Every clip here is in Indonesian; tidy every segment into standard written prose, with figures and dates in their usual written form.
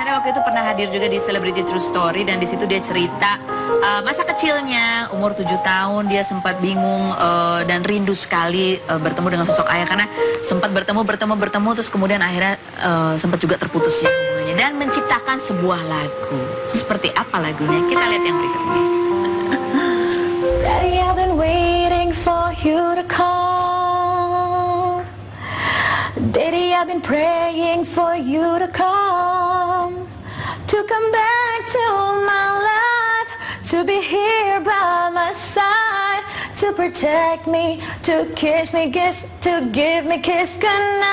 Marshanda waktu itu pernah hadir juga di Celebrity True Story dan di situ dia cerita masa kecilnya, umur 7 tahun dia sempat bingung dan rindu sekali bertemu dengan sosok ayah karena sempat bertemu terus kemudian akhirnya sempat juga terputus ya hubungannya dan menciptakan sebuah lagu. Seperti apa lagunya? Kita lihat yang berikut ini. Daddy, I've been waiting for you to come. Daddy, I've been praying for you to come back to my life, to be here by my side, to protect me, to kiss me, to give me kiss goodnight.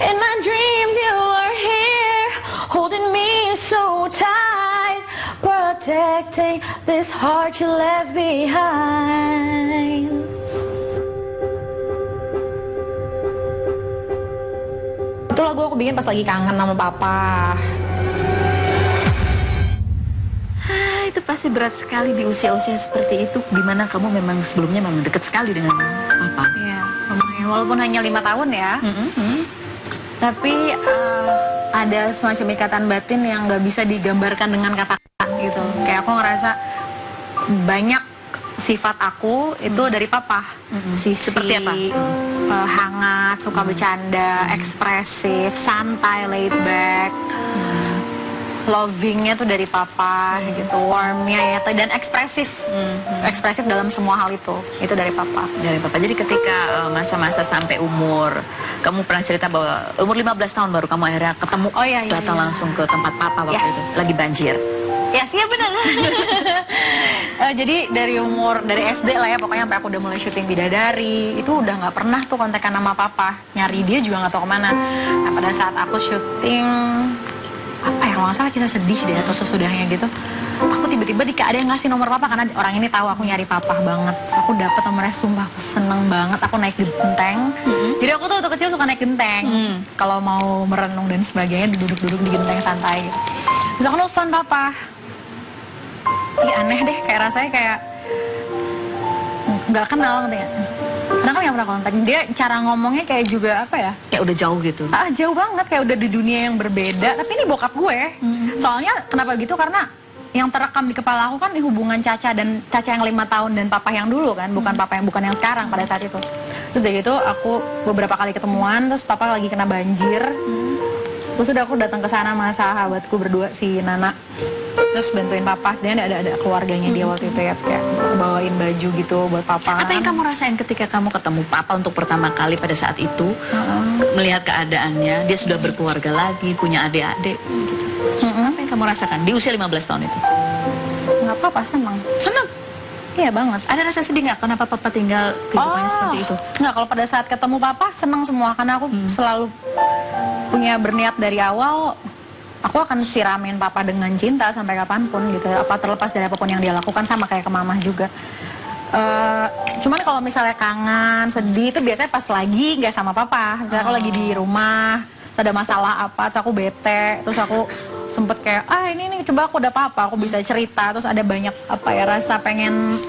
In my dreams you are here, holding me so tight, protecting this heart you left behind. Itu lagu aku bikin pas lagi kangen sama papa. Itu pasti berat sekali di usia-usia seperti itu, dimana kamu memang sebelumnya memang dekat sekali dengan papa. Iya, lumayan. Walaupun hanya 5 tahun ya. Tapi ada semacam ikatan batin yang nggak bisa digambarkan dengan kata-kata gitu. Kayak aku ngerasa banyak sifat aku itu dari papa. Sisi Seperti apa? Hangat, suka bercanda, ekspresif, santai, laid back. Lovingnya tuh dari papa gitu, warmnya ya, dan ekspresif, ekspresif dalam semua hal itu dari papa. Dari papa. Jadi ketika masa-masa sampai umur, kamu pernah cerita bahwa umur 15 tahun baru kamu akhirnya ketemu, datang langsung ke tempat papa waktu itu, lagi banjir. Ya sih, benar. Jadi dari SD lah ya, pokoknya sampai aku udah mulai syuting Bidadari, itu udah nggak pernah tuh kontekan sama papa, nyari dia juga nggak tahu kemana. Nah pada saat aku syuting apa ya, kalau nggak salah kisah sedih deh atau sesudahnya gitu, aku tiba-tiba ada yang ngasih nomor papa karena orang ini tahu aku nyari papa banget. So aku dapet nomornya, sumpah aku seneng banget. Aku naik genteng. Jadi aku tuh waktu kecil suka naik genteng. Kalau mau merenung dan sebagainya, duduk-duduk di genteng santai gitu. Terus aku nelfon papa. Ih aneh deh, kayak rasanya kayak nggak kenal katanya. Karena kan yang pernah kontak dia, cara ngomongnya kayak juga apa ya? Kayak udah jauh gitu. Jauh banget, kayak udah di dunia yang berbeda. Tapi ini bokap gue. Soalnya kenapa gitu? Karena yang terekam di kepala aku kan di hubungan Caca yang 5 tahun dan papa yang dulu kan, bukan yang sekarang pada saat itu. Terus dari itu aku beberapa kali ketemuan, terus papa lagi kena banjir. Terus udah aku datang ke sana sama sahabatku berdua, si Nana. Terus bantuin papa, sebenarnya ada keluarganya dia waktu itu ya, kayak bawain baju gitu buat papa. Apa yang kamu rasain ketika kamu ketemu papa untuk pertama kali pada saat itu? Melihat keadaannya, dia sudah berkeluarga lagi, punya adik-adik gitu. Apa yang kamu rasakan di usia 15 tahun itu? Nggak apa-apa, senang. Senang? Iya banget. Ada rasa sedih nggak kenapa papa tinggal kehidupannya seperti itu? Nggak, kalau pada saat ketemu papa senang semua, karena aku selalu punya berniat dari awal, aku akan siramin papa dengan cinta sampai kapanpun gitu, apa terlepas dari apapun yang dia lakukan, sama kayak ke mama juga. Cuman kalau misalnya kangen, sedih itu biasanya pas lagi nggak sama papa. Misalnya aku lagi di rumah, terus ada masalah apa, terus aku bete, terus aku sempet kayak ini coba aku udah papa, aku bisa cerita, terus ada banyak apa ya, rasa pengen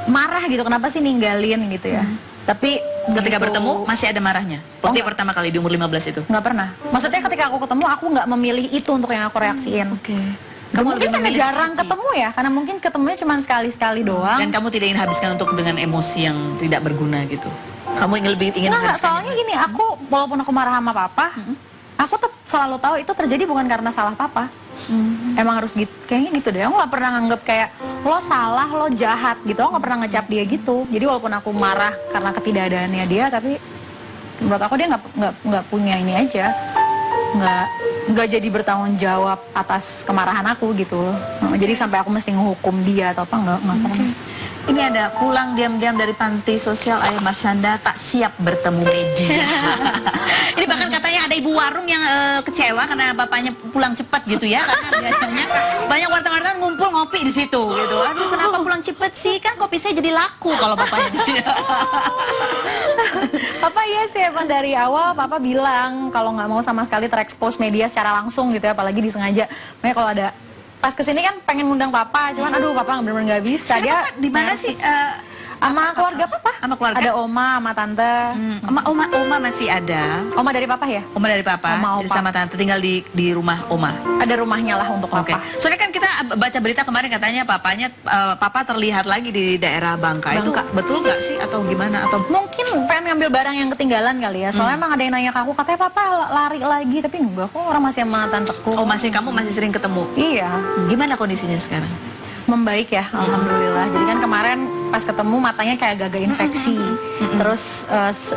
marah gitu, kenapa sih ninggalin gitu ya. Tapi Ketika gitu, bertemu masih ada marahnya? Waktu pertama kali di umur 15 itu? nggak pernah. Maksudnya ketika aku ketemu, aku nggak memilih itu untuk yang aku reaksiin. Oke. Mungkin karena jarang ketemu ya, karena mungkin ketemunya cuma sekali-sekali doang. Dan kamu tidak ingin habiskan untuk dengan emosi yang tidak berguna gitu? Kamu lebih ingin Nggak, menghabiskan soalnya gini, aku walaupun aku marah sama papa, aku tuh selalu tahu itu terjadi bukan karena salah papa. Emang harus gitu, kayaknya gitu deh. Aku nggak pernah nganggep kayak lo salah, lo jahat gitu. Aku nggak pernah ngecap dia gitu. Jadi walaupun aku marah karena ketidakadaannya dia, tapi menurut aku dia nggak punya ini aja, nggak jadi bertanggung jawab atas kemarahan aku gitu loh. Jadi sampai aku mesti ngehukum dia atau apa, nggak pernah. Ini ada pulang diam-diam dari panti sosial Ayah Marshanda tak siap bertemu media. Ini bahkan katanya ada ibu warung yang kecewa karena bapaknya pulang cepat gitu ya, karena biasanya banyak wartawan-wartawan ngumpul ngopi di situ gitu. Aduh, kenapa pulang cepat sih? Kan kopi saya jadi laku kalau bapaknya di sini. Papa iya sih, emang dari awal papa bilang kalau nggak mau sama sekali terekspos media secara langsung gitu ya, apalagi disengaja. Makanya kalau ada pas kesini kan pengen ngundang papa, cuman aduh papa bener-bener nggak bisa. Dia di mana sih? Sama keluarga papa. Sama keluarga? Ada oma, sama tante. Oma masih ada. Oma dari papa ya? Oma dari papa, Oma, jadi opa. sama tante tinggal di rumah oma. Ada rumahnya lah untuk Oke. papa. Soalnya kan kita baca berita kemarin katanya papa terlihat lagi di daerah Bangka. Itu Bangka. betul nggak sih atau gimana atau Mungkin pengen ngambil barang yang ketinggalan kali ya. Soalnya emang ada yang nanya ke aku, katanya papa lari lagi. Tapi enggak kok, orang masih sama tanteku. kamu masih sering ketemu? Iya, Gimana kondisinya sekarang? membaik ya, alhamdulillah. Jadi kan kemarin pas ketemu matanya kayak agak infeksi, terus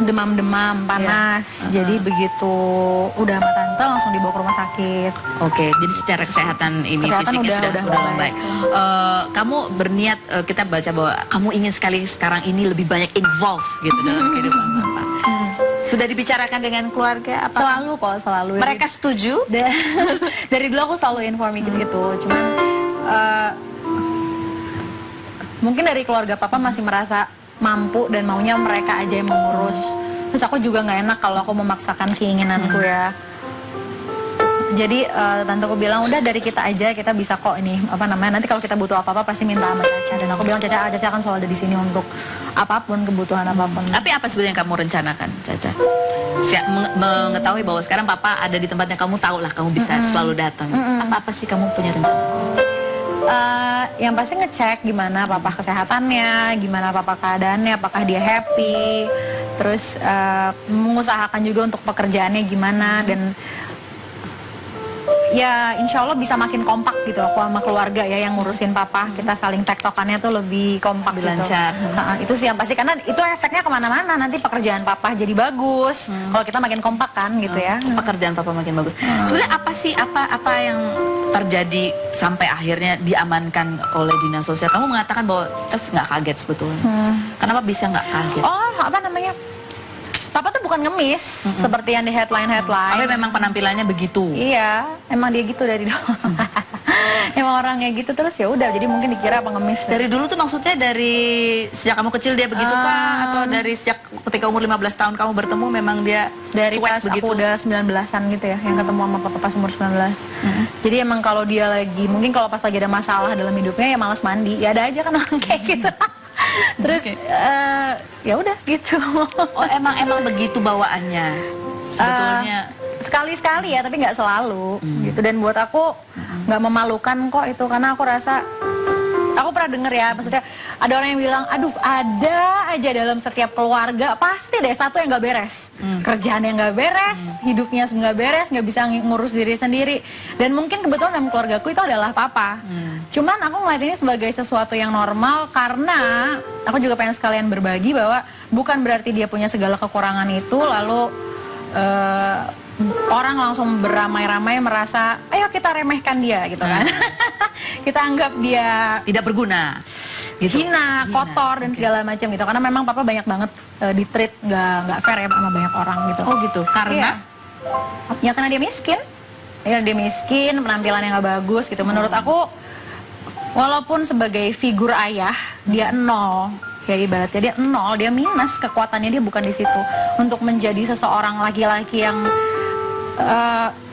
demam-demam, panas. Jadi begitu udah sama tante langsung dibawa ke rumah sakit. Oke, jadi secara kesehatan ini Kesehatan fisiknya udah sudah membaik. membaik. Kamu berniat, kita baca bahwa kamu ingin sekali sekarang ini lebih banyak involve gitu dalam kehidupan Bapak. Sudah dibicarakan dengan keluarga apa? Selalu kok, selalu. Mereka setuju? Dari dulu aku selalu informi gitu. Cuman mungkin dari keluarga papa masih merasa mampu dan maunya mereka aja yang mengurus. Terus aku juga nggak enak kalau aku memaksakan keinginanku ya. Jadi tanteku bilang udah dari kita aja, kita bisa kok ini apa namanya, nanti kalau kita butuh apa-apa pasti minta sama Caca. Dan aku bilang Caca kan selalu ada di sini untuk apapun, kebutuhan apapun. Tapi apa sebenarnya yang kamu rencanakan, Caca? Mengetahui bahwa sekarang papa ada di tempat yang kamu tahu lah, kamu bisa selalu datang. Apa sih kamu punya rencana? Yang pasti ngecek gimana papa kesehatannya, gimana papa keadaannya, apakah dia happy, terus mengusahakan juga untuk pekerjaannya gimana, dan ya insya Allah bisa makin kompak gitu aku sama keluarga ya yang ngurusin papa, kita saling tektokannya tuh lebih kompak Lebih gitu. lancar. Itu sih yang pasti, karena itu efeknya kemana-mana, nanti pekerjaan papa jadi bagus kalau kita makin kompak kan gitu ya. Pekerjaan papa makin bagus. Sebenarnya apa sih apa yang terjadi sampai akhirnya diamankan oleh dinas sosial? Kamu mengatakan bahwa terus nggak kaget sebetulnya. Kenapa bisa nggak kaget? Oh, apa namanya? Papa tuh bukan ngemis seperti yang di Tapi headline. memang penampilannya begitu. Iya, emang dia gitu dari dulu. Emang orangnya gitu, terus ya udah, jadi mungkin dikira pengemis. Dari dulu tuh maksudnya dari sejak kamu kecil dia begitu kah? Atau dari sejak ketika umur 15 tahun kamu bertemu memang dia Dari cuek pas begitu? aku udah 19-an gitu ya, yang ketemu sama papa pas umur 19. Jadi emang kalau dia lagi, mungkin kalau pas lagi ada masalah dalam hidupnya ya malas mandi. Ya ada aja kan orang kayak gitu. Terus Oke. ya udah gitu. Oh emang begitu bawaannya sebetulnya. Sekali-sekali ya, tapi nggak selalu gitu. Dan buat aku nggak memalukan kok itu, karena aku rasa, aku pernah denger ya, maksudnya ada orang yang bilang, aduh ada aja dalam setiap keluarga pasti deh satu yang nggak beres, kerjaan yang nggak beres, hidupnya nggak beres, nggak bisa ngurus diri sendiri. Dan mungkin kebetulan dalam keluargaku itu adalah papa. Cuman aku ngeliat ini sebagai sesuatu yang normal, karena aku juga pengen sekalian berbagi bahwa bukan berarti dia punya segala kekurangan itu lalu orang langsung beramai-ramai merasa ayo kita remehkan dia gitu kan. Kita anggap dia Tidak berguna gitu. hina, kotor dan segala macam gitu, karena memang papa banyak banget di-treat nggak fair ya sama banyak orang gitu. Oh gitu, karena Ya karena dia miskin. Ya dia miskin, penampilannya nggak bagus gitu. Menurut aku, walaupun sebagai figur ayah dia nol, ya ibaratnya dia nol, dia minus, kekuatannya dia bukan di situ untuk menjadi seseorang laki-laki yang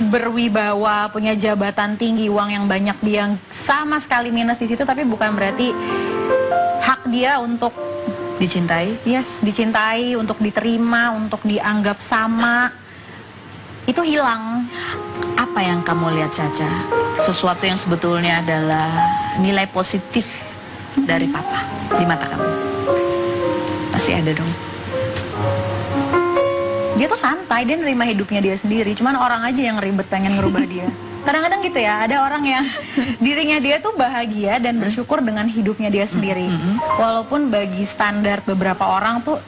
berwibawa, punya jabatan tinggi, uang yang banyak, dia sama sekali minus di situ. Tapi bukan berarti hak dia untuk dicintai. dicintai, untuk diterima, untuk dianggap sama, itu hilang. Apa yang kamu lihat, Caca? Sesuatu yang sebetulnya adalah nilai positif dari papa di mata kamu. Masih ada dong. Dia tuh santai, dia nerima hidupnya dia sendiri. Cuman orang aja yang ribet pengen ngerubah dia. Kadang-kadang gitu ya, ada orang yang dirinya dia tuh bahagia dan bersyukur dengan hidupnya dia sendiri. Walaupun bagi standar beberapa orang tuh,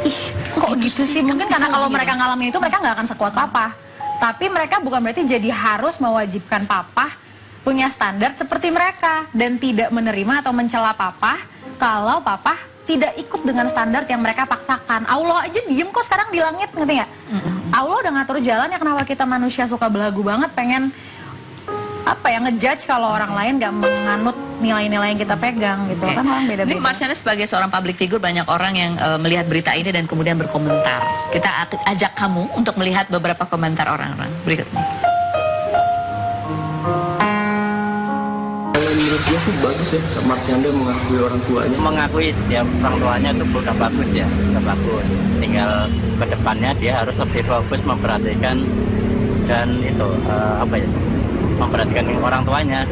ih kok gitu sih? Mungkin karena kalau mereka ngalamin itu mereka nggak akan sekuat papa. Tapi mereka bukan berarti jadi harus mewajibkan papa punya standar seperti mereka, dan tidak menerima atau mencela papa kalau papa tidak ikut dengan standar yang mereka paksakan. Allah aja diem kok sekarang di langit, ngerti nggak? Allah udah ngatur jalan, ya kenapa kita manusia suka belagu banget pengen apa ya, ngejudge kalau orang lain nggak menganut nilai-nilai yang kita pegang gitu. Kan orang Ini beda-beda. Marciana sebagai seorang public figure, banyak orang yang melihat berita ini dan kemudian berkomentar. Kita ajak kamu untuk melihat beberapa komentar orang-orang berikut ini. Kalau menurut dia sih bagus ya, Marsyanda mengakui orang tuanya. Mengakui setiap orang tuanya itu udah bagus ya, udah bagus. Tinggal ke depannya dia harus lebih fokus memperhatikan dan itu memperhatikan orang tuanya.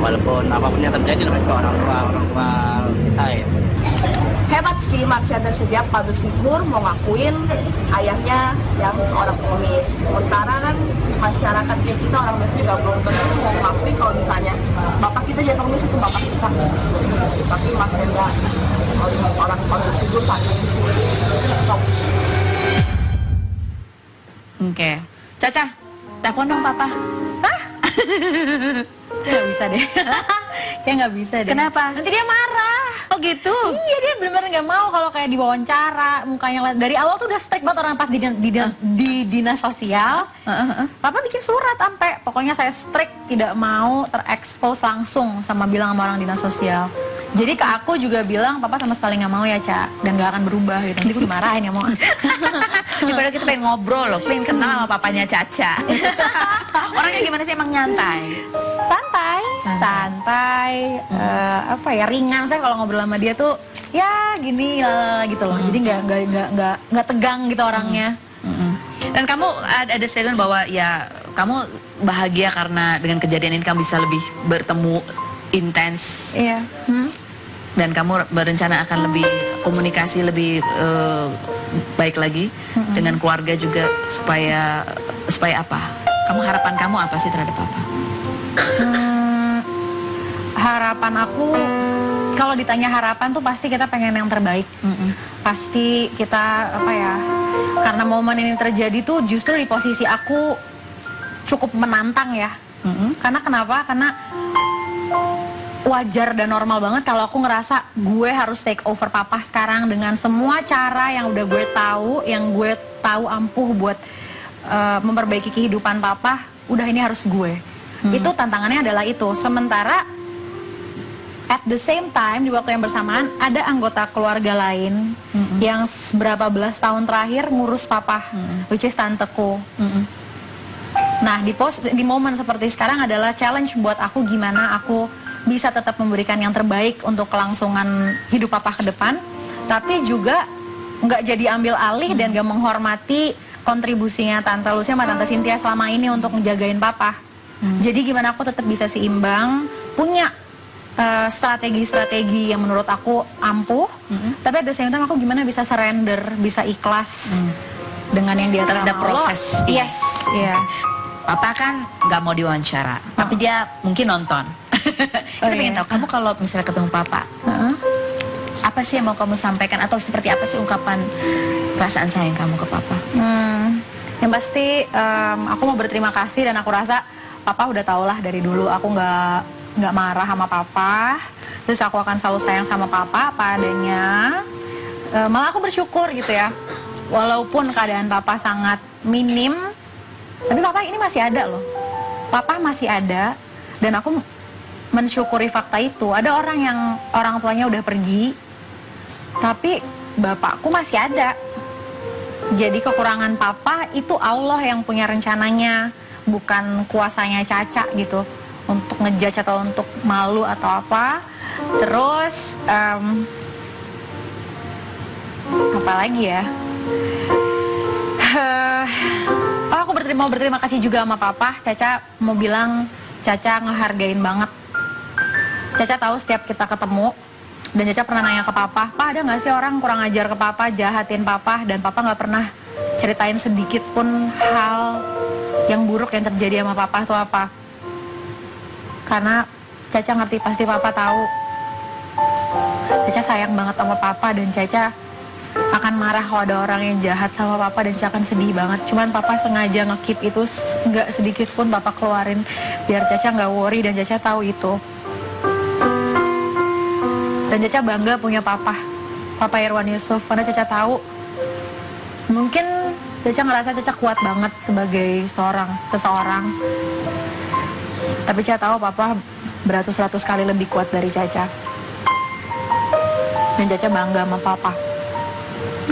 Walaupun apapun yang terjadi namanya juga orang tua kita ya. Hebat sih Marsyanda sejak public figure mau ngakuin ayahnya yang seorang pengemis. Sementara kan masyarakat kayak kita orang biasa juga belum tentu mau ngakuin kalau misalnya bapak kita jadi pengemis itu bapak kita. Tapi Marsyanda seorang public figure saat ini sih. Oke. Caca, telepon dong papa. Nggak bisa deh. Kayak nggak bisa deh. Kenapa? Nanti dia marah. Oh gitu? Iya, dia benar-benar nggak mau kalau kayak diwawancara, mukanya dari awal tuh udah strict banget orang pas di dinas sosial. Papa bikin surat sampai pokoknya saya strict tidak mau terekspos langsung sama bilang sama orang dinas sosial. Jadi ke aku juga bilang papa sama sekali nggak mau ya Ca, dan nggak akan berubah gitu. Nanti gue dimarahin ya mau. Padahal kita pengen ngobrol loh, pengen kenal sama papanya Caca. Orangnya gimana sih, emang nyantai? Santai, apa ya, ringan. Saya kalau ngobrol sama dia tuh ya gini gitu loh. Jadi nggak tegang gitu orangnya. Dan kamu ada statement bahwa ya kamu bahagia karena dengan kejadian ini kamu bisa lebih bertemu intens. Iya. Dan kamu berencana akan lebih komunikasi lebih baik lagi dengan keluarga juga supaya apa? Harapan kamu apa sih terhadap papa? Harapan aku, kalau ditanya harapan tuh pasti kita pengen yang terbaik. Pasti kita karena momen ini terjadi tuh justru di posisi aku cukup menantang ya. Karena kenapa? Karena wajar dan normal banget kalau aku ngerasa gue harus take over papa sekarang dengan semua cara yang udah gue tahu, yang gue tahu ampuh buat memperbaiki kehidupan papa. Udah, ini harus gue. Itu tantangannya adalah itu. Sementara at the same time, di waktu yang bersamaan ada anggota keluarga lain yang berapa belas tahun terakhir ngurus papa, which is tanteku. Nah, di momen seperti sekarang adalah challenge buat aku gimana aku bisa tetap memberikan yang terbaik untuk kelangsungan hidup papa ke depan, tapi juga nggak jadi ambil alih dan nggak menghormati kontribusinya Tante Lucy sama Tante Cynthia selama ini untuk ngejagain papa. Jadi gimana aku tetap bisa seimbang, punya strategi-strategi yang menurut aku ampuh, tapi at the same time aku gimana bisa surrender, bisa ikhlas dengan yang dia terhadap proses. Yes, iya. Papa kan nggak mau diwawancara, tapi dia mungkin nonton. Kita pengen tahu, kamu kalau misalnya ketemu papa, apa sih yang mau kamu sampaikan atau seperti apa sih ungkapan perasaan sayang kamu ke papa? Yang pasti aku mau berterima kasih, dan aku rasa papa udah tau lah dari dulu aku nggak marah sama papa. Terus aku akan selalu sayang sama papa apa adanya. Malah aku bersyukur gitu ya, walaupun keadaan papa sangat minim, tapi papa ini masih ada loh. Papa masih ada, dan aku mensyukuri fakta itu. Ada orang tuanya udah pergi, tapi bapakku masih ada. Jadi kekurangan papa itu Allah yang punya rencananya, bukan kuasanya Caca gitu untuk ngejudge atau untuk malu atau apa. Terus apa lagi ya? Aku mau berterima kasih juga sama papa. Caca mau bilang Caca ngehargain banget. Caca tahu setiap kita ketemu, dan Caca pernah nanya ke papa, "Pak, ada nggak sih orang kurang ajar ke papa, jahatin papa?" Dan papa nggak pernah ceritain sedikit pun hal yang buruk yang terjadi sama papa itu apa. Karena Caca ngerti, pasti papa tahu Caca sayang banget sama papa, dan Caca akan marah kalau ada orang yang jahat sama papa, dan Caca akan sedih banget. Cuman papa sengaja nge-keep itu nggak sedikit pun papa keluarin biar Caca nggak worry, dan Caca tahu itu. Dan Caca bangga punya papa Irwan Yusuf, karena Caca tahu mungkin Caca ngerasa Caca kuat banget sebagai seseorang, tapi Caca tahu papa beratus-ratus kali lebih kuat dari Caca, dan Caca bangga sama papa.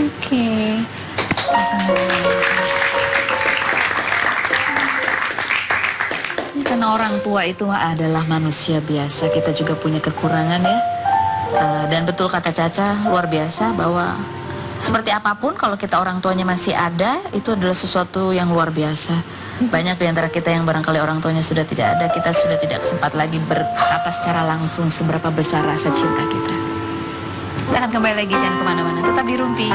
Oke. karena orang tua itu adalah manusia biasa. Kita juga punya kekurangan ya. Dan betul kata Caca, luar biasa bahwa seperti apapun kalau kita orang tuanya masih ada, itu adalah sesuatu yang luar biasa. Banyak di antara kita yang barangkali orang tuanya sudah tidak ada, kita sudah tidak sempat lagi berkata secara langsung seberapa besar rasa cinta kita. Kita akan kembali lagi, jangan kemana-mana, tetap di Rumpi.